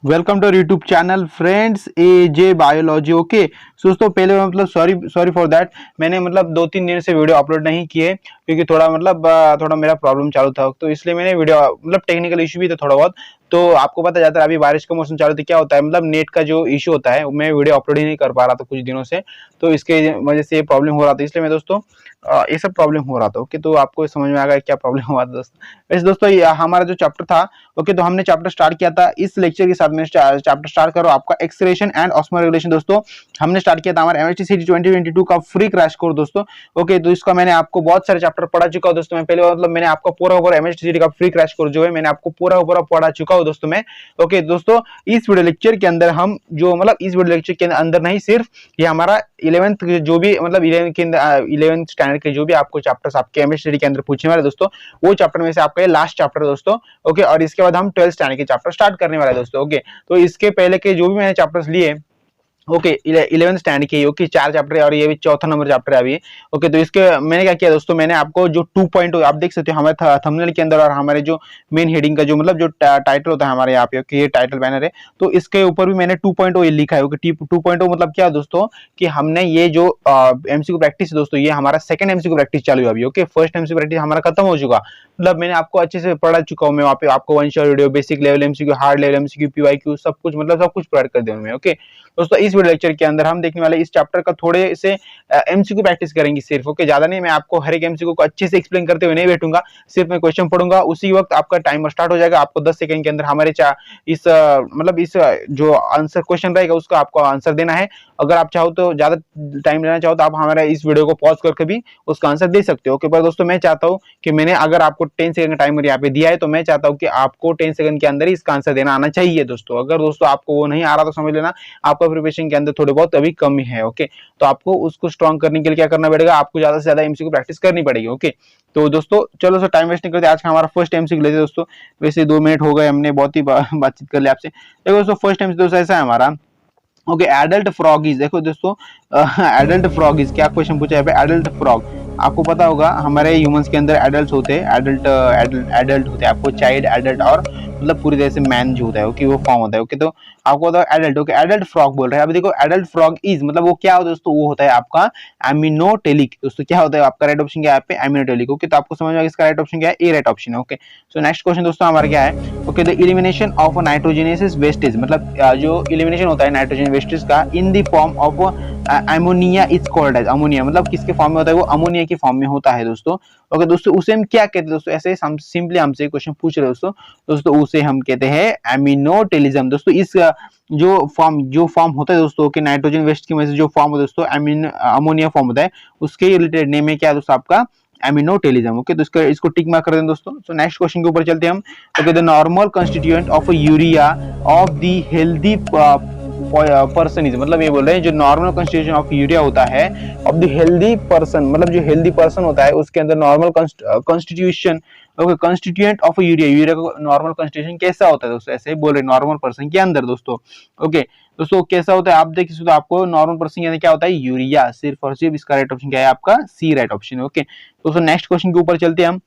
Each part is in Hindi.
Welcome to YouTube channel friends A J biology. Okay दोस्तों, पहले मतलब सॉरी सॉरी फॉर दैट। मैंने मतलब 2-3 दिन से वीडियो अपलोड नहीं किए क्योंकि थोड़ा मतलब थोड़ा मेरा प्रॉब्लम चालू था, तो इसलिए मैंने वीडियो मतलब टेक्निकल इशू भी था थोड़ा बहुत। तो आपको पता जाता है अभी बारिश का मौसम चालू था, क्या होता है मतलब नेट का जो इशू होता है, मैं वीडियो अपलोड ही नहीं कर पा रहा था कुछ दिनों से, तो इसके वजह से ये प्रॉब्लम हो रहा था। इसलिए मैं दोस्तों ये सब प्रॉब्लम हो रहा था। ओके, तो आपको समझ में आ गया क्या प्रॉब्लम हुआ था दोस्तों। वैसे दोस्तों हमारा जो चैप्टर था, ओके, तो हमने चैप्टर स्टार्ट किया था इस लेक्चर के साथ में। चैप्टर स्टार्ट करो आपका एक्सक्रेशन एंड ऑस्मोल रेगुलेशन। दोस्तों हमने स्टार्ट किया था हमारा एमएचटीसीटी 2022 का फ्री क्रैश कोर्स दोस्तों। ओके, तो इसका मैंने आपको बहुत सारे चैप्टर पढ़ा चुका हूं दोस्तों। मैं पहले मतलब मैंने आपका पूरा एमएचटीसीटी का फ्री क्रैश कोर्स जो है मैंने आपको पूरा पढ़ा चुका हूं दोस्तों मैं। ओके दोस्तों, इस वीडियो लेक्चर के अंदर हम जो मतलब इस वीडियो लेक्चर के अंदर नहीं, सिर्फ ये हमारा 11th जो भी मतलब 11th स्टैंडर्ड के जो भी आपको चैप्टर्स आपके एमएचटीसीटी के अंदर पूछने वाले दोस्तों, वो चैप्टर में से आपका ये लास्ट चैप्टर दोस्तों। ओके, और इसके बाद हम 12th स्टैंडर्ड के चैप्टर स्टार्ट करने वाले हैं दोस्तों। ओके, तो इसके पहले के जो भी मैंने चैप्टर्स लिए, ओके 11th स्टैंड के, ओके 4 चैप्टर है और ये भी चौथा नंबर चैप्टर है अभी। ओके, तो इसके मैंने क्या किया दोस्तों, मैंने आपको जो 2.0 आप देख सकते हो हमारे थंबनेल के अंदर और हमारे जो मेन हेडिंग का जो मतलब जो टाइटल होता है हमारे यहाँ पे, ओके ये टाइटल बैनर है, तो इसके ऊपर भी मैंने 2.0 ये लिखा है। ओके 2.0 मतलब क्या दोस्तों कि हमने ये जो एमसीक्यू प्रैक्टिस है दोस्तों, ये हमारा सेकंड एमसीक्यू प्रैक्टिस चालू है अभी। ओके, फर्स्ट एमसीक्यू प्रैक्टिस हमारा खत्म हो चुका, मतलब मैंने आपको अच्छे से पढ़ा चुका हूँ मैं वहाँ पे, आपको one shot video, basic level MCQ, hard level MCQ, PYQ, सब कुछ मतलब सब कुछ प्रोवाइड कर दिया मैं। ओके दोस्तों, इस वीडियो लेक्चर के अंदर हम देखने वाले इस चैप्टर का थोड़े से एमसीक्यू प्रैक्टिस करेंगे सिर्फ। ओके, ज्यादा नहीं, मैं आपको हर एक एमसीक्यू को अच्छे से एक्सप्लेन करते हुए नहीं बैठूंगा, सिर्फ मैं क्वेश्चन पढ़ूंगा, उसी वक्त आपका टाइमर स्टार्ट हो जाएगा। आपको 10 सेकंड के अंदर हमारे इस मतलब इस जो आंसर क्वेश्चन रहेगा उसका आपको आंसर देना है। अगर आप चाहो तो ज्यादा टाइम लेना चाहो तो आप हमारे इस वीडियो को पॉज करके भी उसका आंसर दे सकते हो। ओके, पर दोस्तों मैं चाहता हूँ कि मैंने अगर आपको 10 सेकंड का टाइमर यहाँ पे दिया है, तो मैं चाहता हूँ कि आपको 10 सेकंड के अंदर ही इसका आंसर देना आना चाहिए दोस्तों। अगर दोस्तों आपको वो नहीं आ रहा तो समझ लेना आपका प्रिपरेशन के अंदर थोड़े बहुत अभी कमी है। ओके, तो आपको उसको स्ट्रॉन्ग करने के लिए क्या करना पड़ेगा, आपको ज्यादा से ज्यादा एमसीक्यू प्रैक्टिस करनी पड़ेगी। ओके, तो दोस्तों चलो सो टाइम वेस्ट नहीं करते, आज का हमारा फर्स्ट एमसीक्यू लेते दोस्तों। वैसे 2 मिनट हो गए, हमने बहुत ही बातचीत कर ली आपसे। देखो दोस्तों, फर्स्ट एमसीक्यू दोस्तों ऐसा है हमारा। ओके, एडल्ट फ्रॉगीज, देखो दोस्तों एडल्ट फ्रॉगीज क्या क्वेश्चन पूछा है पे, एडल्ट फ्रॉग। आपको पता होगा हमारे ह्यूमंस के अंदर एडल्ट होते हैं, एडल्ट होते हैं, आपको चाइल्ड, एडल्ट और मतलब पूरी तरह से मैन जो होता है, ओके वो फॉर्म होता है। ओके, तो आपको पता है एडल्ट, ओके एडल्ट फ्रॉग बोल रहे हैं। अभी देखो एडल्ट फ्रॉग इज मतलब वो क्या होता है दोस्तों, वो होता है आपका एमिनोटेलिक। दोस्तों क्या होता है आपका राइट ऑप्शन क्या है पे, एमिनोटेलिक। ओके, तो आपको समझ में आ गया इसका राइट ऑप्शन क्या है, ए राइट ऑप्शन है। ओके, सो नेक्स्ट क्वेश्चन दोस्तों हमारा क्या है, okay the elimination of nitrogenous wastage, मतलब जो एलिमिनेशन होता है नाइट्रोजन वेस्टेज का in the form of ammonia is called as, ammonia मतलब किसके फॉर्म में होता है, वो अमोनिया की फॉर्म में होता है दोस्तों। ओके दोस्तों, उसे हम क्या कहते हैं दोस्तों, ऐसे हम सिंपली हमसे क्वेश्चन पूछ रहे हैं दोस्तों, उसे हम कहते हैं एमिनोटेलिज्म दोस्तों। इस जो फॉर्म होता है दोस्तों कि नाइट्रोजन वेस्ट की वजह से जो फॉर्म होता है दोस्तों, अमोनिया फॉर्म होता है, उसके रिलेटेड नेम है क्या दोस्तों आपका, एमिनोटेलिज्म। ओके, तो इसको टिक मार्क कर दें दोस्तों। सो नेक्स्ट क्वेश्चन के ऊपर चलते हैं हम। Okay, the normal constituent of urea of the healthy person is, मतलब ये बोल रहे हैं जो नॉर्मल कंस्टिट्यूशन ऑफ यूरिया होता है ऑफ द हेल्दी पर्सन, मतलब जो हेल्दी पर्सन होता है उसके अंदर normal constitution, okay constituent of urea, urea का नॉर्मल कंस्टिट्यूशन कैसा होता है दोस्तों, ऐसे ही बोल रहे नॉर्मल पर्सन के अंदर दोस्तों। ओके दोस्तों, कैसा होता है आप देख सकते हो, आपको नॉर्मल पर्सन के अंदर क्या होता है, यूरिया, सिर्फ और सिर्फ इसका राइट ऑप्शन क्या है आपका, सी राइट ऑप्शन है। ओके दोस्तों, नेक्स्ट क्वेश्चन के ऊपर चलते हैं हम।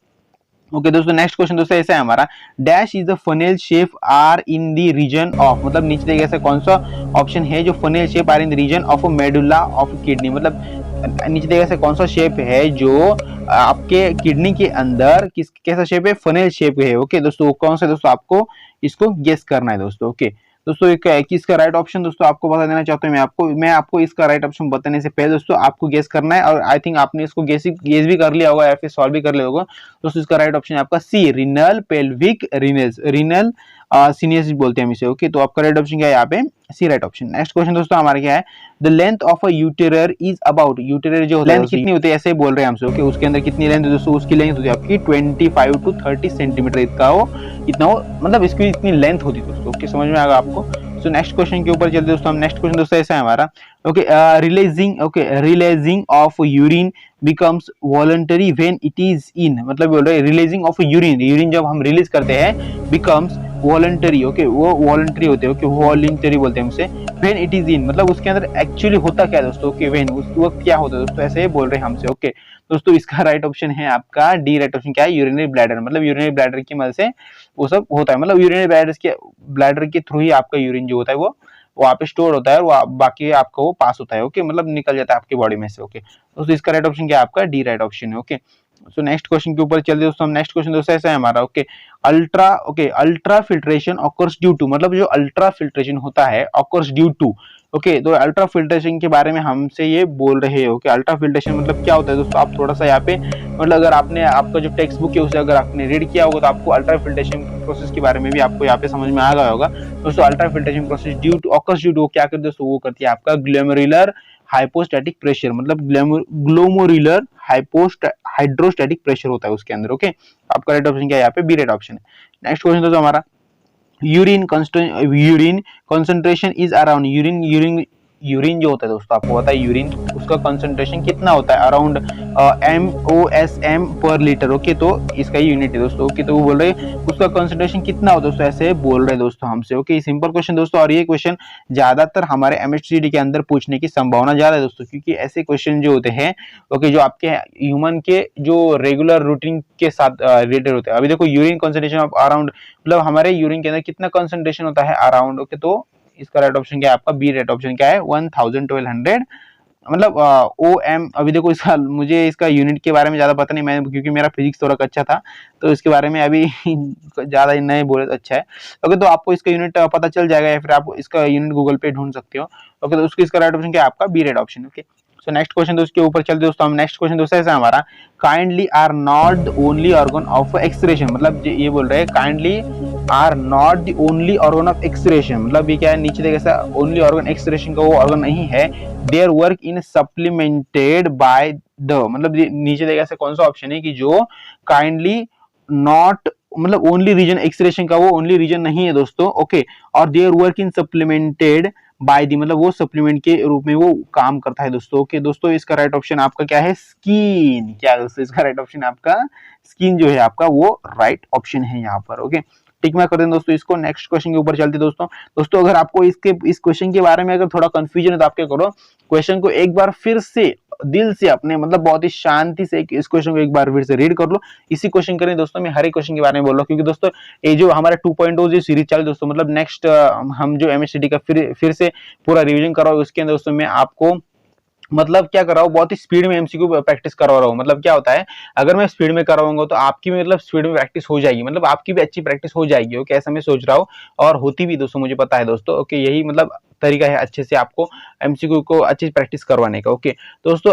ओके दोस्तों, नेक्स्ट क्वेश्चन दोस्तों ऐसा है हमारा, dash is the funnel shape are in the region of, मतलब नीचे देखिए ऐसा कौन सा ऑप्शन है जो funnel shape are in the region of medulla of kidney, मतलब नीचे देखिए ऐसा कौन सा शेप है जो आपके किडनी के अंदर कैसा शेप है, फनेल शेप है। ओके दोस्तों, कौन सा दोस्तों, आपको इसको गेस करना है दोस्तों। ओके दोस्तों, एक इसका राइट ऑप्शन दोस्तों आपको बता देना चाहता हूँ मैं आपको इसका राइट ऑप्शन बताने से पहले दोस्तों आपको गेस करना है, और आई थिंक आपने इसको गेस भी कर लिया होगा या फिर सॉल्व भी कर लिया होगा दोस्तों। इसका राइट ऑप्शन है आपका सी, रीनल पेल्विक रीनेस, रीनल सीनियस बोलते हैं हम इसे। ओके, तो आपका राइट ऑप्शन क्या है यहाँ पे, C right option. Next question दोस्तों हमारा क्या है, the length of a uterus is about, uterus जो लेंथ कितनी होती है ऐसे बोल रहे हैं हमसे। ओके, उसके अंदर कितनी लेंथ है दोस्तों, उसकी लेंथ होती है आपकी 25 to 30 सेंटीमीटर, इतना हो मतलब इसकी इतनी लेंथ होती है दोस्तों। ओके, समझ में आएगा आपको। सो नेक्स्ट क्वेश्चन के ऊपर चलते दोस्तों हम। नेक्स्ट क्वेश्चन दोस्तों ऐसा है हमारा, okay releasing of urine becomes voluntary when it is in, मतलब बोल रहे हैं रिलीजिंग ऑफ यूरिन जब हम रिलीज करते हैं बिकम्स वॉलंटरी। ओके, वो वॉलंटरी होते हैं, ओके वॉलंटरी बोलते हैं उसे, व्हेन इट इज इन, मतलब उसके अंदर एक्चुअली होता क्या है दोस्तों, ओके व्हेन उस वक्त क्या होता है दोस्तों, ऐसे ही बोल रहे हैं हमसे। ओके दोस्तों इसका राइट ऑप्शन है आपका डी। राइट ऑप्शन क्या है, यूरिनरी ब्लैडर, मतलब यूरिनरी ब्लैडर की मदद से वो सब होता है, मतलब यूरिनरी ब्लैडर के थ्रू ही आपका यूरिन जो होता है वो वहाँ पे स्टोर होता है और बाकी आपका वो पास होता है। ओके मतलब निकल जाता है आपकी बॉडी में से। ओके दोस्तों इसका राइट ऑप्शन क्या है आपका डी राइट ऑप्शन है। ओके सो नेक्स्ट क्वेश्चन के ऊपर चलते दोस्तों हम। नेक्स्ट क्वेश्चन दोस्तों ऐसा है हमारा, okay ultra filtration occurs due to, मतलब जो अल्ट्रा फिल्ट्रेशन होता है ऑकर्स ड्यू टू। ओके तो अल्ट्रा फिल्ट्रेशन के बारे में हमसे ये बोल रहे हो कि अल्ट्रा फिल्ट्रेशन मतलब क्या होता है दोस्तों। आप थोड़ा सा यहाँ पे मतलब अगर आपने आपका जो टेक्स्ट बुक है उसे अगर आपने रीड किया होगा तो आपको अल्ट्रा फिल्ट्रेशन प्रोसेस के बारे में भी आपको यहाँ पे समझ में आ गया होगा दोस्तों। Ultra filtration process due to occurs due to क्या करती है दोस्तों, वो करती है आपका ग्लोमेरुलर हाइपोस्टैटिक प्रेशर, मतलब ग्लोमेरुलर हाइड्रोस्टैटिक प्रेशर होता है उसके अंदर। ओके आपका राइट ऑप्शन क्या है यहाँ पे बी राइट ऑप्शन है। नेक्स्ट क्वेश्चन दोस्तों हमारा, urine concentration is around, urine जो होता है दोस्तों आपको पता है यूरिन उसका कंसंट्रेशन कितना होता है, अराउंड MOSM पर लीटर। ओके तो इसका यूनिट है दोस्तों। ओके तो वो बोल रहे हैं उसका कंसंट्रेशन कितना होता है दोस्तों, ऐसे बोल रहे हैं दोस्तों हमसे। ओके सिंपल क्वेश्चन दोस्तों, और ये क्वेश्चन ज्यादातर हमारे MHCD के अंदर पूछने की संभावना ज्यादा है दोस्तों, क्योंकि ऐसे क्वेश्चन जो होते हैं ओके जो आपके ह्यूमन के जो रेगुलर रूटीन के साथ रिलेटेड होते हैं। अभी देखो यूरिन कंसंट्रेशन ऑफ अराउंड, मतलब हमारे यूरिन के अंदर कितना कंसंट्रेशन होता है अराउंड। ओके तो इसका राइट ऑप्शन क्या है आपका बी राइट ऑप्शन क्या है 1200, मतलब OM। अभी देखो इसका मुझे इसका यूनिट के बारे में ज्यादा पता नहीं, मैं क्योंकि मेरा फिजिक्स थोड़ा कच्चा था तो इसके बारे में अभी ज्यादा नहीं बोले तो अच्छा है। ओके तो आपको इसका यूनिट पता चल जाएगा या फिर आप इसका यूनिट गूगल पे ढूंढ सकते हो। ओके तो उसकी इसका राइट ऑप्शन क्या है आपका B right option. Okay so next question दोस्तों के ऊपर चलते दोस्तों हम। नेक्स्ट क्वेश्चन दोस्तों ऐसा हमारा, kindly are not the only organ of excretion, मतलब ये बोल रहे हैं kindly are not the only organ of excretion, मतलब ये क्या है नीचे देखिए ऐसा ओनली ऑर्गन एक्सक्रीशन का वो ऑर्गन नहीं है। Their work in supplemented by the, मतलब नीचे देखिए ऐसा कौन सा ऑप्शन है कि जो काइंडली नॉट, मतलब ओनली रीजन एक्सक्रीशन का वो ओनली रीजन नहीं है दोस्तों। ओके और their work in supplemented by the, मतलब वो सप्लीमेंट के रूप में वो काम करता है दोस्तों। ओके दोस्तों इसका राइट ऑप्शन आपका क्या है स्किन, क्या दोस्तों इसका राइट ऑप्शन आपका स्किन जो है आपका वो राइट ऑप्शन है यहाँ पर। ओके टिक मार्क कर दें दोस्तों इसको। नेक्स्ट क्वेश्चन के ऊपर चलते दोस्तों अगर आपको इस क्वेश्चन के बारे में अगर थोड़ा कंफ्यूजन है तो आप क्या करो, क्वेश्चन को एक बार फिर से दिल से अपने मतलब बहुत ही शांति से इस क्वेश्चन को एक बार फिर से रीड कर लो। इसी क्वेश्चन करें दोस्तों, मैं हर एक क्वेश्चन के बारे में बोल रहा हूँ क्योंकि दोस्तों ये जो हमारा 2.0 जो सीरीज चल दोस्तों, मतलब नेक्स्ट हम जो MHCD का फिर से पूरा रिवीजन कर रहा हूँ उसके अंदर दोस्तों मैं आपको मतलब क्या कर रहा हूँ बहुत ही स्पीड में MCQ प्रैक्टिस करवा रहा हूँ। मतलब क्या होता है अगर मैं स्पीड में कराऊंगा तो आपकी भी मतलब स्पीड में प्रैक्टिस हो जाएगी, मतलब आपकी भी अच्छी प्रैक्टिस हो जाएगी। ओके ऐसा मैं सोच रहा हूँ और होती भी दोस्तों मुझे पता है दोस्तों। ओके यही मतलब तरीका है अच्छे से आपको MCQ को अच्छी प्रैक्टिस करवाने का। ओके दोस्तों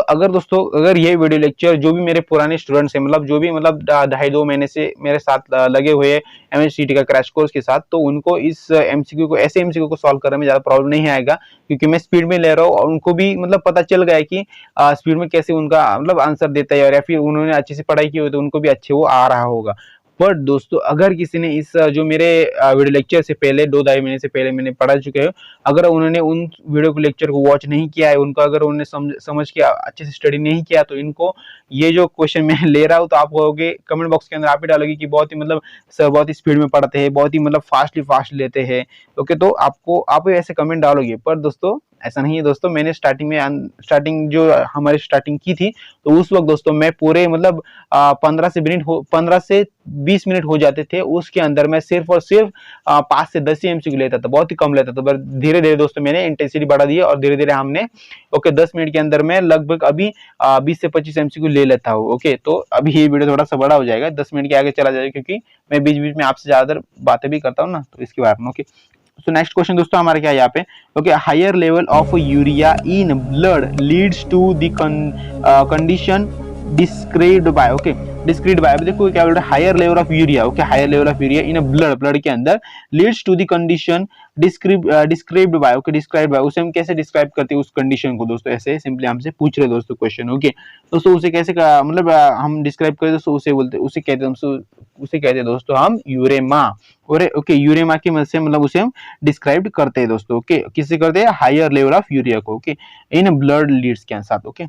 अगर ये वीडियो लेक्चर जो भी मेरे पुराने स्टूडेंट्स हैं मतलब जो भी मतलब 2.5 महीने से मेरे साथ लगे हुए MHCD का क्रैश कोर्स के साथ, तो उनको इस MCQ को ऐसे MCQ को सॉल्व करने में ज्यादा प्रॉब्लम नहीं आएगा क्योंकि मैं स्पीड में ले रहा हूँ और उनको भी मतलब पता चल गया है कि स्पीड में कैसे उनका मतलब आंसर देता है और या फिर उन्होंने अच्छे से पढ़ाई की हो तो उनको भी अच्छे वो आ रहा होगा। पर दोस्तों अगर किसी ने इस जो मेरे वीडियो लेक्चर से पहले 2-2.5 महीने से पहले मैंने पढ़ा चुके हो, अगर उन्होंने उन वीडियो लेक्चर को वॉच नहीं किया है, उनको अगर उन्होंने समझ के अच्छे से स्टडी नहीं किया तो इनको ये जो क्वेश्चन मैं ले रहा हूँ तो आप कहोगे कमेंट बॉक्स के अंदर आप ही डालोगे कि बहुत ही मतलब सर बहुत ही स्पीड में पढ़ते हैं, बहुत ही मतलब फास्ट लेते हैं। ओके तो आप ऐसे कमेंट डालोगे, पर दोस्तों ऐसा नहीं है दोस्तों। मैंने स्टार्टिंग जो हमारी स्टार्टिंग की थी तो उस वक्त दोस्तों मैं पूरे मतलब 15 से 20 मिनट हो जाते थे, उसके अंदर मैं सिर्फ और सिर्फ 5 से 10 ही MCQ लेता था, बहुत ही कम लेता था। पर धीरे धीरे दोस्तों मैंने इंटेंसिटी बढ़ा दी और धीरे धीरे हमने 10 मिनट के अंदर मैं लगभग अभी 20 से 25 MCQ ले लेता हूँ। ओके तो अभी ये वीडियो थोड़ा सा बड़ा हो जाएगा, 10 मिनट के आगे चला जाएगा क्योंकि मैं बीच बीच में आपसे ज्यादा बातें भी करता हूँ ना, तो इसके बारे में। ओके तो नेक्स्ट क्वेश्चन दोस्तों हमारा क्या है यहाँ पे, okay higher level of urea in blood leads to the condition described by, okay described by. अभी देखो क्या बोल रहा है higher level of urea, okay higher level of urea in blood के अंदर leads to the condition described by, okay described by. उसे हम कैसे डिस्क्राइब करते हैं उस कंडीशन को दोस्तों, ऐसे सिंपली हमसे पूछ रहे दोस्तों क्वेश्चन। ओके दोस्तों उसे कैसे मतलब हम डिस्क्राइब करें दोस्तों, उसे कहते हैं दोस्तों हम यूरेमा। और ओके यूरेमा की मदद से मतलब उसे हम डिस्क्राइब करते हैं दोस्तों। ओके किससे करते हैं हायर लेवल ऑफ यूरिया को, ओके इन ब्लड लीड्स के साथ। ओके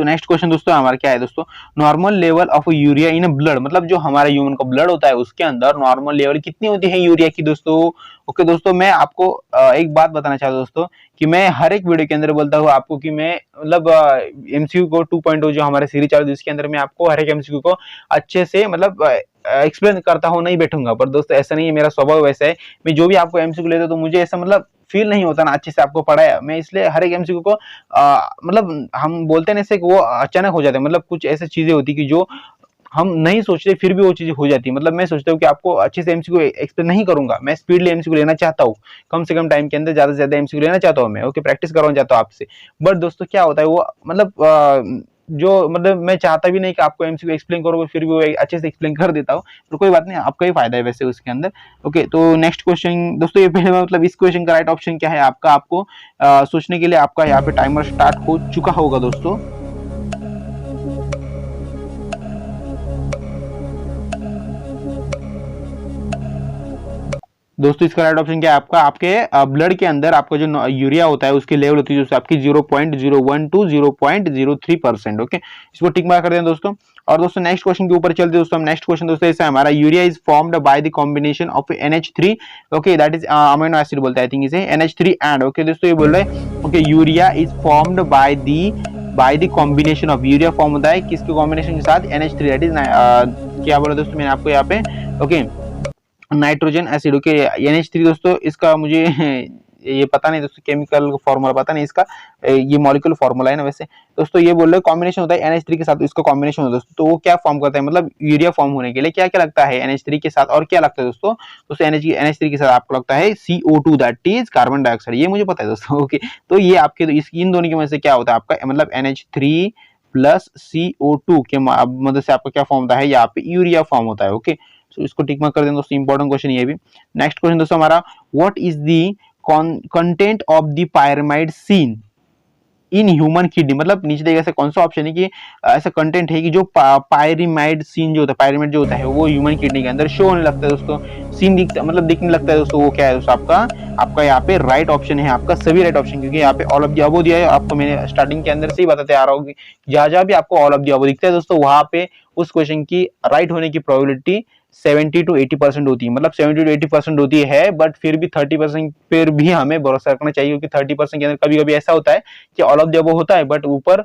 तो नेक्स्ट क्वेश्चन दोस्तों हमारा क्या है दोस्तों, normal level of urea in blood, मतलब जो हमारा ह्यूमन का ब्लड होता है उसके अंदर नॉर्मल लेवल कितनी होती है यूरिया की दोस्तों। ओके दोस्तों, मैं आपको एक बात बताना चाहता हूँ दोस्तों कि मैं हर एक वीडियो के अंदर बोलता हूँ आपको कि मैं मतलब एमसीक्यू को 2.0 जो हमारे सीरीज चालू जिसके अंदर मैं आपको हर एक एमसीक्यू को अच्छे से मतलब एक्सप्लेन करता हूँ नहीं बैठूंगा, पर दोस्तों ऐसा नहीं है, मेरा स्वभाव वैसा है, मैं जो भी आपको एमसीक्यू लेता हूँ तो मुझे ऐसा मतलब फील नहीं होता ना अच्छे से आपको पढ़ाया, मैं इसलिए हर एक एमसीक्यू को मतलब हम बोलते हैं ना ऐसे कि वो अचानक हो जाते हैं, मतलब कुछ ऐसी चीजें होती कि जो हम नहीं सोचते फिर भी वो चीजें हो जाती है। मतलब मैं सोचता हूँ कि आपको अच्छे से एमसीक्यू एक्सप्लेन नहीं करूंगा, मैं स्पीडली एमसीक्यू लेना चाहता हूँ, कम से कम टाइम के अंदर ज्यादा से ज्यादा एमसीक्यू लेना चाहता हूँ मैं, ओके प्रैक्टिस करवाना चाहता हूँ आपसे। बट दोस्तों क्या होता है वो मतलब जो मतलब मैं चाहता भी नहीं कि आपको एमसीक्यू एक्सप्लेन करो, फिर भी वो अच्छे से एक्सप्लेन कर देता हूँ, तो कोई बात नहीं, आपका ही फायदा है वैसे उसके अंदर। ओके तो नेक्स्ट क्वेश्चन दोस्तों, ये पहले मतलब इस क्वेश्चन का राइट ऑप्शन क्या है आपका, आपको सोचने के लिए आपका यहाँ पे टाइमर स्टार्ट हो चुका होगा दोस्तों। दोस्तों इसका राइट ऑप्शन क्या है आपका, आपके ब्लड के अंदर आपका जो यूरिया होता है उसकी लेवल होती है जो आपकी 0.01 टू 0.03%। ओके, इसको टिक मार्क कर दें दोस्तों। और दोस्तों नेक्स्ट क्वेश्चन के ऊपर चलते दोस्तों, हम नेक्स्ट क्वेश्चन दोस्तों ऐसा है हमारा, urea is formed by the combination of NH3, okay that is amino acid बोलते हैं आई थिंक इसे, NH3 एंड, ओके दोस्तों ये बोल रहे हैं okay urea is formed by the combination of, urea form होता है किसके कॉम्बिनेशन के साथ, NH3 दैट इज क्या बोला दोस्तों मैंने आपको यहाँ पे, okay nitrogen acid. Okay NH3 दोस्तों इसका मुझे ये पता नहीं दोस्तों, केमिकल फॉर्मूला पता नहीं इसका, ये मॉलिक्यूलर फॉर्मूला है ना वैसे दोस्तों। ये बोल रहे कॉम्बिनेशन होता है NH3 के साथ, इसका कॉम्बिनेशन होता है दोस्तों, तो वो क्या फॉर्म करता है, मतलब यूरिया फॉर्म होने के लिए क्या क्या लगता है NH3 के साथ, और क्या लगता है दोस्तों, NH3 के साथ आपको लगता है CO2 that is carbon dioxide, ये मुझे पता है दोस्तों। ओके तो ये आपके इन दोनों की वजह से क्या होता है आपका, मतलब NH3 प्लस CO2 के मदद से आपका क्या फॉर्म होता है, यहाँ पे यूरिया फॉर्म होता है। ओके तो इसको टिक मार्क कर दें दोस्तों, इंपॉर्टेंट क्वेश्चन ये भी। नेक्स्ट क्वेश्चन दोस्तों हमारा, what is the content of the pyramid seen in human kidney, मतलब नीचे देखिए ऐसा कौन सा ऑप्शन है कि ऐसा कंटेंट है कि जो पायरिमाइड सीन जो होता है, पायरिमाइड जो होता है वो ह्यूमन किडनी के अंदर शो होने लगता है दोस्तों, सीन दिखता मतलब दिखने लगता है दोस्तों, वो क्या है दोस्तों आपका यहाँ पे राइट ऑप्शन है, आपका सभी राइट ऑप्शन, क्योंकि यहाँ पे ऑल ऑफ द अबव दिया है आपको, मैंने स्टार्टिंग के अंदर से ही बताते आ रहा हूँ कि जहां जहां भी आपको ऑल ऑफ द अबव दिखता है दोस्तों, वहां पे उस क्वेश्चन की राइट होने की प्रोबेबिलिटी 70 to 80% होती है, मतलब 70 to 80% होती है, बट फिर भी 30% पर भी हमें भरोसा रखना चाहिए, क्योंकि 30% के अंदर कभी कभी ऐसा होता है कि ऑल ऑफ द अबव होता है बट ऊपर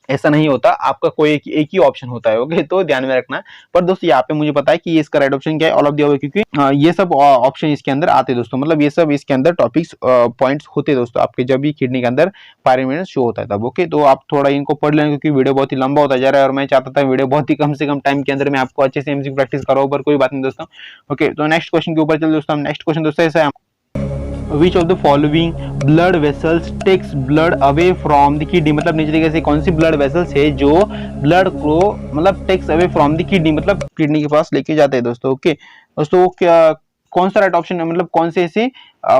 ऐसा नहीं होता, आपका कोई एक ही ऑप्शन होता है। ओके तो ध्यान में रखना। पर दोस्तों यहाँ पे मुझे पता है कि ये इसका राइट ऑप्शन क्या है, ऑल ऑफ द अबव, क्योंकि ये सब ऑप्शन इसके अंदर आते हैं दोस्तों, मतलब ये सब इसके अंदर टॉपिक्स पॉइंट्स होते हैं दोस्तों आपके जब भी किडनी के अंदर पायरिमिडेंस शो होता है तब। ओके तो आप थोड़ा इनको पढ़ लें, क्योंकि वीडियो बहुत ही लंबा होता जा रहा है और मैं चाहता था वीडियो बहुत ही कम से कम टाइम के अंदर मैं आपको अच्छे से एमसीक्यू प्रैक्टिस कराऊं, पर कोई बात नहीं दोस्तों। ओके तो नेक्स्ट क्वेश्चन के ऊपर चलते दोस्तों, हम नेक्स्ट क्वेश्चन दोस्तों ऐसा है, Which of the following blood vessels takes blood away from the kidney, मतलब नीचे देखिए कौन सी ब्लड वेसल्स है जो ब्लड को मतलब takes away from the kidney, मतलब किडनी के पास लेके जाते हैं दोस्तों। ओके दोस्तों वो क्या कौन सा राइट ऑप्शन है, मतलब कौन से ऐसे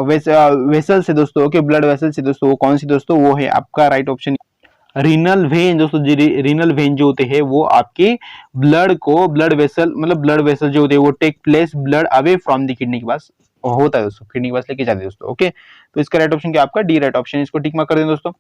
वेसल्स है दोस्तों, ओके ब्लड वेसल्स है दोस्तों, वो कौन सी दोस्तों, वो है आपका राइट ऑप्शन रीनल वेन दोस्तों। रीनल वेन जो होते हैं वो आपके ब्लड को ब्लड वेसल मतलब ब्लड वेसल जो होते हैं वो take place blood away from the kidney के पास होता है दोस्तों, किडनी के पास लेके जाते हैं दोस्तों। ओके तो इसका राइट ऑप्शन क्या आपका डी राइट ऑप्शन, इसको टिक मार्क कर दें दोस्तों।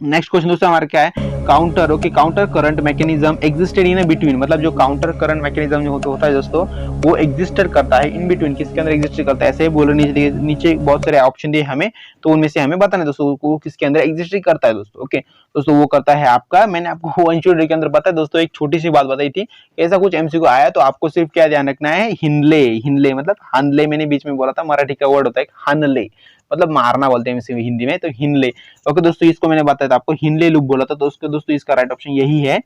नेक्स्ट क्वेश्चन दोस्तों हमारा क्या है, counter. Okay counter current mechanism existed in between, मतलब जो काउंटर करंट मैकेनिज्म जो होता है दोस्तों वो एग्जिस्टेड करता है इन बिटवीन, किसके अंदर एग्जिस्ट करता है, ऐसे बोल रहे नीचे बहुत सारे ऑप्शन दिए हमें, तो उनमें से हमें बताना है दोस्तों वो किसके अंदर एग्जिस्ट करता है दोस्तों। ओके दोस्तों वो करता है आपका, मैंने आपको इंट्रोडक्शन के अंदर बताया दोस्तों, एक छोटी सी बात बताई थी, ऐसा कुछ एमसीक्यू आया तो आपको सिर्फ क्या ध्यान रखना है, हिनले, हिनले मतलब हनले, मैंने बीच में बोला था मराठी का वर्ड होता है हनले, मतलब मारना बोलते हैं इसे हिंदी में, तो हिनले। ओके दोस्तों इसको मैंने बताया था आपको, हिनले लूप बोला था, तो उसको दोस्तों इसका राइट ऑप्शन यही है।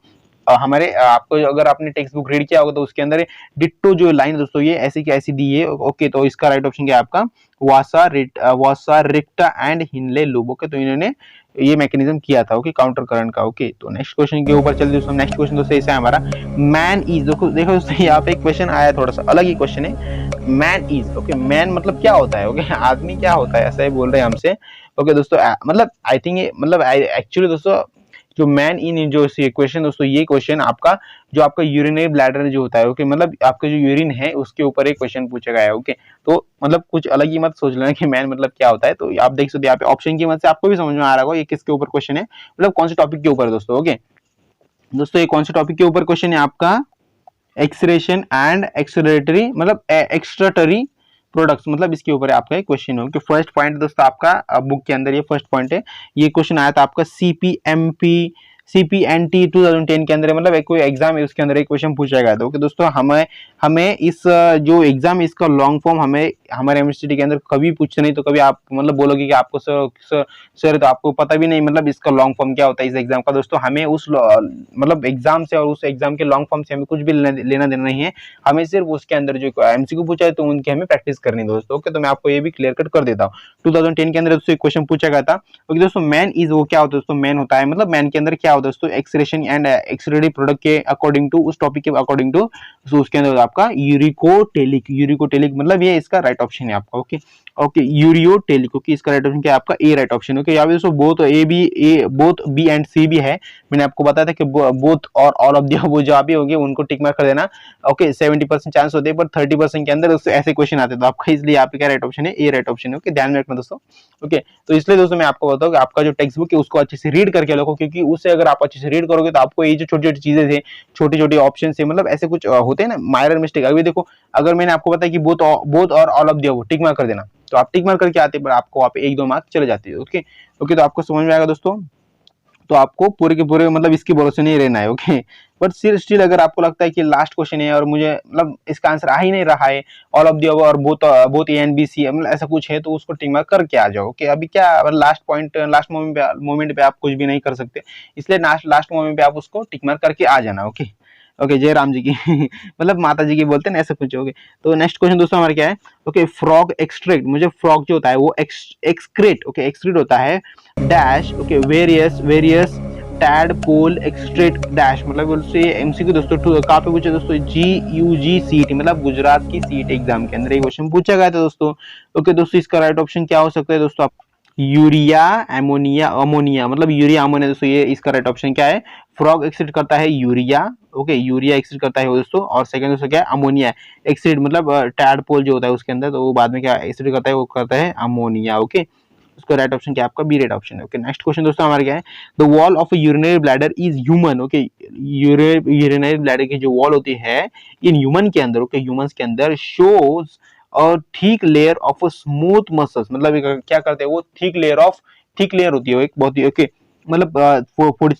हमारे आपको अगर आपने टेक्स्ट बुक रीड किया होगा तो उसके अंदर डिट्टो जो लाइन दोस्तों ये ऐसी की ऐसी दी है। ओके तो इसका राइट ऑप्शन क्या है आपका, vasa recta and हिनले loop. Okay तो इन्होंने ये मैकेनिज्म किया था ओके काउंटर करंट का। ओके तो नेक्स्ट क्वेश्चन के ऊपर चलते दोस्तों, नेक्स्ट क्वेश्चन दोस्तों ऐसा है हमारा, मैन इज, देखो दोस्तों यहाँ पे एक क्वेश्चन आया, थोड़ा सा अलग ही क्वेश्चन है, मैन इज। ओके मैन मतलब क्या होता है, ओके आदमी क्या होता है, ऐसा ही बोल रहे हैं हमसे। ओके दोस्तों मतलब आई थिंक मतलब एक्चुअली दोस्तों जो मैन इन जो क्वेश्चन दोस्तों, ये क्वेश्चन आपका जो आपका यूरिनरी ब्लैडर जो होता है, ओके, मतलब आपका जो यूरिन है उसके ऊपर एक क्वेश्चन पूछा गया है, ओके। तो मतलब कुछ अलग ही मत सोच लेना कि मैन मतलब क्या होता है। तो आप देख सकते हैं यहाँ पे ऑप्शन की मदद से आपको भी समझ में आ रहा होगा ये किसके ऊपर क्वेश्चन है, मतलब कौन से टॉपिक के ऊपर दोस्तों, ओके। दोस्तों ये कौन से टॉपिक के ऊपर क्वेश्चन है आपका, एक्सरेशन एंड एक्सलरेटरी मतलब एक्सट्राटरी प्रोडक्ट्स, मतलब इसके ऊपर आपका एक क्वेश्चन हो कि फर्स्ट पॉइंट दोस्तों आपका बुक के अंदर ये फर्स्ट पॉइंट है। ये क्वेश्चन आया था आपका CPNT 2010 के अंदर, मतलब एक कोई एग्जाम है उसके अंदर एक क्वेश्चन पूछा गया था, ओके दोस्तों। हमें इस जो एग्जाम है इसका लॉन्ग फॉर्म हमें हमारे यूनिवर्सिटी के अंदर कभी पूछते नहीं, तो कभी आप मतलब बोलोगे कि आपको सर तो आपको पता भी नहीं मतलब इसका लॉन्ग फॉर्म क्या होता है इस एग्जाम का। दोस्तों हमें उस मतलब एग्जाम से और उस एग्जाम के लॉन्ग फॉर्म से हमें कुछ भी लेना देना नहीं है, हमें सिर्फ उसके अंदर जो MCQ पूछा है तो उनकी हमें प्रैक्टिस करनी है दोस्तों, ओके। तो मैं आपको ये भी क्लियर कट कर देता हूँ। 2010 के अंदर दोस्तों एक क्वेश्चन पूछा गया था, ओके दोस्तों। मैन इज वो क्या होता है दोस्तों, मैन होता है मतलब मैन के अंदर क्या होता है दोस्तों, एक्सरेशन एंड एक्सरेटरी प्रोडक्ट के अकॉर्डिंग टू, उस टॉपिक के अकॉर्डिंग टू, उसके अंदर आपका यूरिकोटेलिक मतलब ये इसका राइट ऑप्शन है आपका, ओके ओके, यूरियोटेलिक, ओके। इसका राइट ऑप्शन क्या है आपका, ए राइट ऑप्शन, ओके। यहाँ पे दोस्तों बोथ बी एंड सी भी है। मैंने आपको बताया था कि बोथ और ऑल ऑफ द वो जो भी होंगे उनको टिक मार्क कर देना, ओके। 70% चांस होते हैं पर 30% के अंदर उससे ऐसे क्वेश्चन आते हैं, तो आपका इसलिए यहाँ पे क्या राइट ऑप्शन है, ए राइट ऑप्शन है, ओके। ध्यान में रखना दोस्तों, ओके। तो इसलिए दोस्तों मैं आपको बताऊँ कि आपका जो टेक्स्ट बुक है उसको अच्छे से रीड करके रखो, क्योंकि उससे अगर आप अच्छे से रीड करोगे तो आपको ये जो छोटी छोटी चीजें थे, छोटी छोटी ऑप्शन से मतलब ऐसे कुछ होते हैं ना माइनर मिस्टेक। अभी देखो अगर मैंने आपको बताया कि बोथ और all of the tick mark कर देना, तो आप टिक मार्क करके आते पर आपको वहाँ पे 1-2 मार्क चले जाते हैं, ओके ओके। तो आपको समझ में आएगा दोस्तों। तो आपको पूरे के पूरे मतलब इसके भरोसे नहीं रहना है, ओके। बट स्टिल अगर आपको लगता है कि लास्ट क्वेश्चन है और मुझे मतलब इसका आंसर आ ही नहीं रहा है, ऑल ऑफ द अबव और both A and B C मतलब ऐसा कुछ है, तो उसको टिक मार्क करके आ जाओ, ओके। अभी क्या लास्ट पॉइंट लास्ट मोमेंट पे आप कुछ भी नहीं कर सकते, इसलिए लास्ट मोमेंट पे आप उसको टिक मार्क करके आ जाना, ओके ओके। जय राम जी की मतलब माता जी की बोलते हैं ना, ऐसा कुछ, ओके। तो नेक्स्ट क्वेश्चन दोस्तों हमारा क्या है, ओके। फ्रॉग एक्सट्रैक्ट, मुझे फ्रॉग जो होता है वो एक्सक्रेट, ओके, एक्सक्रीट होता है dash, okay, various tadpole एक्सट्रेट dash, मतलब उससे MCQ दोस्तों कहाँ पे पूछे दोस्तों, GUG CET मतलब गुजरात की CET एग्जाम के अंदर एक क्वेश्चन पूछा गया था दोस्तों, ओके दोस्तों। इसका राइट ऑप्शन क्या हो सकता है दोस्तों, यूरिया अमोनिया मतलब यूरिया अमोनिया दोस्तों, ये इसका राइट ऑप्शन क्या है, फ्रॉग एक्सिड करता है यूरिया, ओके, यूरिया एक्सिड करता है दोस्तों। और सेकंड दोस्तों क्या है, अमोनिया एक्सिड मतलब टैडपोल जो होता है उसके अंदर, तो वो बाद में क्या एक्सिड करता है, वो करता है अमोनिया, ओके। उसका राइट ऑप्शन क्या है आपका, बी राइट ऑप्शन है, ओके। नेक्स्ट क्वेश्चन दोस्तों हमारा क्या है, the wall of urinary bladder is human, okay. Urinary bladder की जो वॉल होती है इन ह्यूमन के अंदर, ओके, ह्यूमंस के अंदर शोज और thick layer of smooth muscles, मतलब क्या करते हैं वो थिक लेयर होती है एक बहुत ही, ओके, मतलब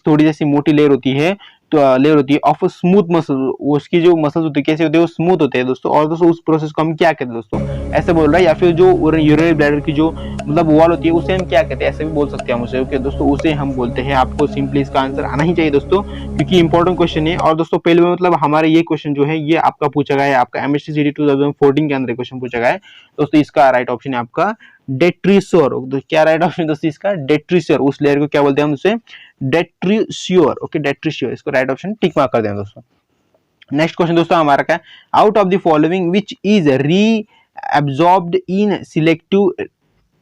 थोड़ी जैसी मोटी लेयर होती है, तो लेयर होती है ऑफ स्मूथ मसल, उसकी जो मसल्स होती है कैसे होते हैं, वो स्मूथ होते हैं दोस्तों। और दोस्तों उस प्रोसेस को हम क्या कहते हैं दोस्तों, ऐसे बोल रहा है, या फिर जो यूरिनरी ब्लैडर की जो मतलब वॉल होती है उसे हम क्या कहते हैं, ऐसे भी बोल सकते हैं हम उसे, ओके दोस्तों, उसे हम बोलते हैं। आपको सिंपली इसका आंसर आना ही चाहिए दोस्तों, क्योंकि इंपॉर्टेंट क्वेश्चन है। और दोस्तों पहले में मतलब हमारे ये क्वेश्चन जो है ये आपका पूछा गया है, आपका MSc CT 2014 के अंदर क्वेश्चन पूछा गया है दोस्तों। इसका राइट ऑप्शन है आपका डेट्रीश्योर, तो क्या राइट ऑप्शन दोस्तों इसका, डेट्रीश्योर। उस लेयर को क्या बोलते हैं हम उसे, डेट्रीश्योर, ओके, डेट्रीश्योर। इसको राइट ऑप्शन टिक मार्क कर दें दोस्तों। नेक्स्ट क्वेश्चन दोस्तों हमारा क्या है, out of the following which is reabsorbed in selective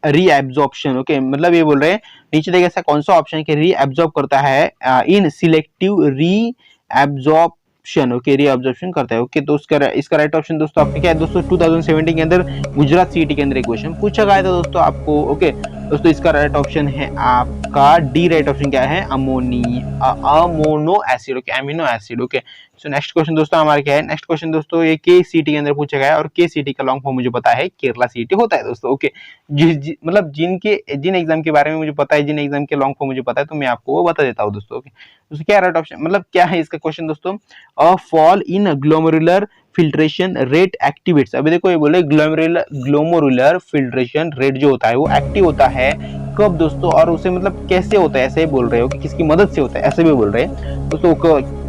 reabsorption, okay, मतलब ये बोल रहे हैं नीचे देखिए ऐसा कौन सा ऑप्शन है कि रीएब्सॉर्ब करता है इन सिलेक्टिव रीएब्जॉर्प्शन, ओके, रीएब्जॉर्प्शन करता है, ओके। तो इसका राइट ऑप्शन दोस्तों आपका क्या है दोस्तों, 2017 के अंदर गुजरात CET के अंदर एक क्वेश्चन पूछा गया था दोस्तों आपको, ओके दोस्तों। इसका राइट ऑप्शन है आपका डी राइट ऑप्शन क्या है, amino acid, okay, amino acid, okay. So next question दोस्तों हमारा क्या है, नेक्स्ट क्वेश्चन दोस्तों ये KCET के अंदर पूछा गया है, और KCET का लॉन्ग फॉर्म मुझे पता है केरला CET होता है दोस्तों, ओके। मतलब जिन एग्जाम के बारे में मुझे पता है, जिन एग्जाम के लॉन्ग फॉर्म मुझे पता है, तो मैं आपको वो बता देता हूँ दोस्तों, ओके। दोस्तों क्या राइट ऑप्शन मतलब क्या है इसका क्वेश्चन दोस्तों, a fall in glomerular filtration rate activates. अभी देखो ये बोले ग्लोमेरुलर फिल्ट्रेशन रेट जो होता है वो एक्टिव होता है कब दोस्तों, और उसे मतलब कैसे होता है, ऐसे ही बोल रहे हो कि किसकी मदद से होता है, ऐसे भी बोल रहे हैं दोस्तों।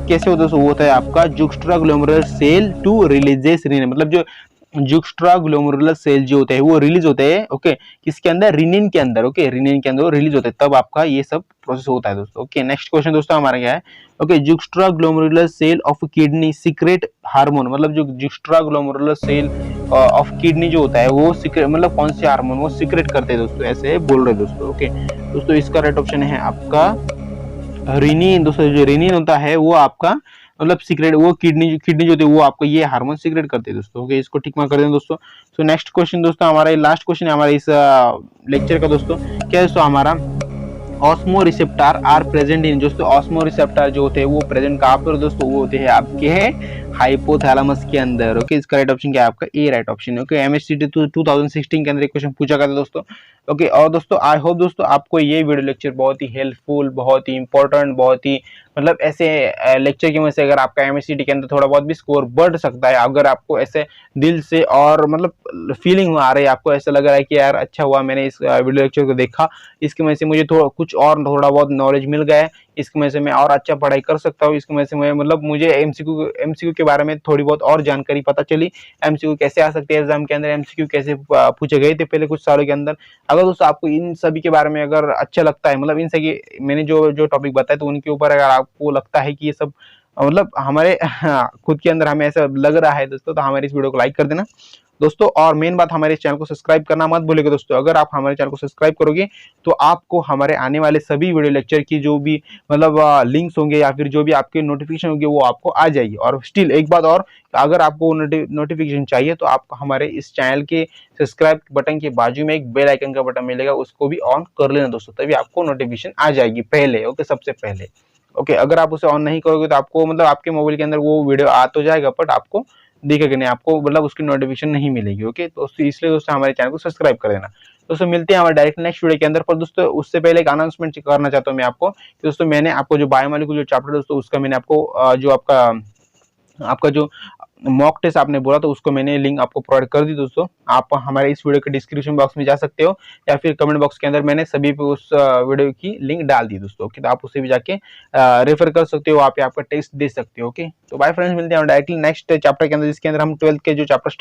कैसे होता है, वो होता है आपका जुक्स्ट्राग्लोमेरुलर सेल टू रिलीजेस रीनिन, मतलब जो जुक्स्ट्राग्लोमेरुलर सेल जो होते हैं वो रिलीज होते हैं, ओके, किसके अंदर, रिनिन के अंदर, ओके, रिनिन के अंदर वो रिलीज होते हैं, तब आपका ये सब प्रोसेस होता है दोस्तों, ओके। नेक्स्ट क्वेश्चन दोस्तों हमारा क्या है, okay, juxtaglomerular cell of kidney secrete hormone, मतलब जो जुक्स्ट्राग्लोमेरुलर सेल ऑफ किडनी जो होता है वो सीक्रेट मतलब कौन से हार्मोन वो सीक्रेट करते हैं दोस्तों, ऐसे बोल रहे हैं दोस्तों, ओके। दोस्तों इसका राइट ऑप्शन है आपका रेनिन दोस्तों, जो रेनिन होता है वो आपका मतलब सीक्रेट, वो किडनी जो होती है वो आपको ये हार्मोन सीक्रेट करते हैं दोस्तों। ओके, इसको ठीक मार्क कर दें दोस्तों। सो नेक्स्ट क्वेश्चन दोस्तों, हमारा ये लास्ट क्वेश्चन है हमारे इस लेक्चर का दोस्तों। क्या है दोस्तों हमारा, osmo receptor are present in, दोस्तों ऑस्मो रिसेप्टर जो होते हैं वो प्रेजेंट कहाँ पर दोस्तों, वो होते हैं आपके हाइपोथैलेमस के अंदर। ओके, इसका राइट ऑप्शन क्या है आपका, ए राइट ऑप्शन है। ओके, एमएससीटी 2016 के अंदर एक क्वेश्चन पूछा गया था दोस्तों। ओके, और दोस्तों आई होप दोस्तों आपको ये वीडियो लेक्चर बहुत ही हेल्पफुल, बहुत ही इंपॉर्टेंट, बहुत ही मतलब ऐसे लेक्चर की वजह से अगर आपका एमएससीटी के अंदर थोड़ा बहुत भी स्कोर बढ़ सकता है, अगर आपको ऐसे दिल से और मतलब फीलिंग आ रही है, आपको ऐसा लग रहा है कि यार अच्छा हुआ मैंने इस वीडियो लेक्चर को देखा, इसकी वजह से मुझे थोड़ा बहुत नॉलेज मिल गया है, इसकी वजह से मैं और अच्छा पढ़ाई कर सकता हूँ, इसकी वजह से मैं मतलब मुझे एमसीक्यू के बारे में थोड़ी बहुत और जानकारी पता चली, एमसीक्यू कैसे आ सकते हैं एग्जाम के अंदर, एमसीक्यू कैसे पूछे गए थे पहले कुछ सालों के अंदर। अगर दोस्तों आपको इन सभी के बारे में अगर अच्छा लगता है, मतलब इन सभी मैंने जो जो टॉपिक बताए तो उनके ऊपर अगर आपको लगता है कि ये सब मतलब हमारे खुद के अंदर हमें ऐसा लग रहा है दोस्तों, तो हमारे इस वीडियो को लाइक कर देना दोस्तों। और मेन बात, हमारे चैनल को सब्सक्राइब करना मत भूलिएगा दोस्तों। अगर आप हमारे चैनल को सब्सक्राइब करोगे तो आपको हमारे आने वाले सभी वीडियो लेक्चर की जो भी मतलब लिंक्स होंगे या फिर जो भी आपके नोटिफिकेशन होंगे वो आपको आ जाएगी। और स्टिल एक बात और, अगर आपको नोटिफिकेशन चाहिए तो आपको हमारे इस चैनल के सब्सक्राइब बटन के बाजू में एक बेल आइकन का बटन मिलेगा, उसको भी ऑन कर लेना दोस्तों, तभी आपको नोटिफिकेशन आ जाएगी पहले। ओके, सबसे पहले। ओके, अगर आप उसे ऑन नहीं करोगे तो आपको मतलब आपके मोबाइल के अंदर वो वीडियो आ तो जाएगा बट आपको दिखेगा नहीं, आपको मतलब उसकी नोटिफिकेशन नहीं मिलेगी। ओके, तो इसलिए दोस्तों हमारे चैनल को सब्सक्राइब कर देना दोस्तों। मिलते हैं हमारे डायरेक्ट नेक्स्ट वीडियो के अंदर। पर दोस्तों उससे पहले एक अनाउंसमेंट करना चाहता हूँ मैं आपको कि दोस्तों मैंने आपको जो बायोमोलिक्यूल जो चैप्टर दोस्तों उसका मैंने आपको जो आपका जो मॉक टेस्ट आपने बोला तो उसको मैंने लिंक आपको प्रोवाइड कर दी दोस्तों। आप हमारे इस वीडियो के डिस्क्रिप्शन बॉक्स में जा सकते हो या फिर कमेंट बॉक्स के अंदर मैंने सभी पे उस वीडियो की लिंक डाल दी दोस्तों। ओके, तो आप उसे भी जाके रेफर कर सकते हो, वहाँ पे आपका टेस्ट दे सकते हो। ओके, तो बाय फ्रेंड्स, मिलते हैं डायरेक्टली नेक्स्ट चैप्टर के अंदर, जिसके अंदर हम 12th के जो चैप्टर